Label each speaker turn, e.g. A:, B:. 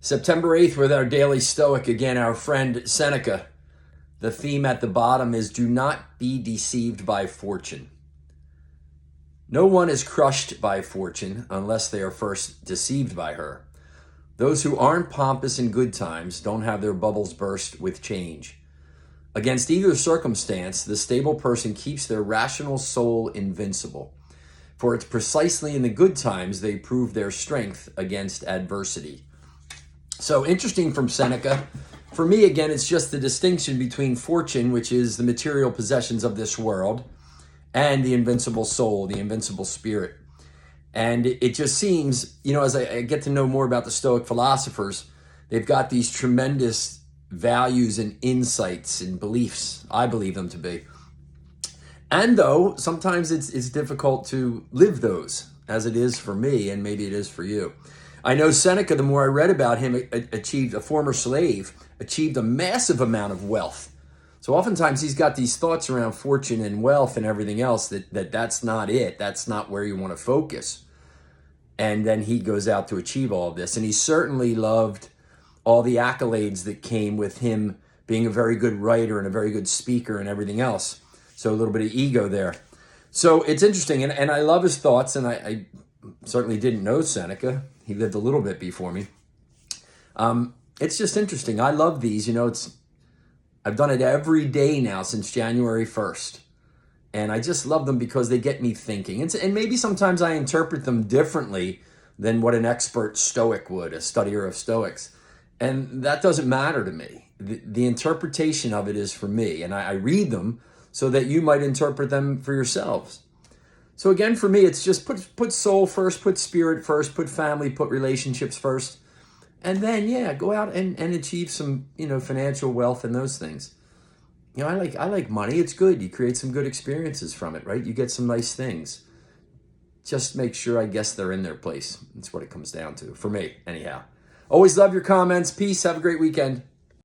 A: September 8th with our daily Stoic, again, our friend Seneca. The theme at the bottom is do not be deceived by fortune. No one is crushed by fortune unless they are first deceived by her. Those who aren't pompous in good times don't have their bubbles burst with change. Against either circumstance, the stable person keeps their rational soul invincible. For it's precisely in the good times they prove their strength against adversity. So interesting from Seneca. For me, again, it's just the distinction between fortune, which is the material possessions of this world, and the invincible soul, the invincible spirit. And it just seems, as I get to know more about the Stoic philosophers, they've got these tremendous values and insights and beliefs, I believe them to be. And though sometimes it's difficult to live those, as it is for me, and maybe it is for you. I know Seneca, the more I read about him, achieved, a former slave, achieved a massive amount of wealth. So oftentimes he's got these thoughts around fortune and wealth and everything else that's not it. That's not where you want to focus. And then he goes out to achieve all of this. And he certainly loved all the accolades that came with him being a very good writer and a very good speaker and everything else. So a little bit of ego there. So it's interesting. And I love his thoughts. And I certainly didn't know Seneca. He lived a little bit before me. It's just interesting. I love these. I've done it every day now since January 1st. And I just love them because they get me thinking. And maybe sometimes I interpret them differently than what an expert Stoic would, a studier of Stoics. And that doesn't matter to me. The interpretation of it is for me. And I read them so that you might interpret them for yourselves. So again, for me, it's just put soul first, put spirit first, put family, put relationships first. And then, go out and achieve some, financial wealth and those things. I like money. It's good. You create some good experiences from it, right? You get some nice things. Just make sure, I guess, they're in their place. That's what it comes down to, for me, anyhow. Always love your comments. Peace. Have a great weekend.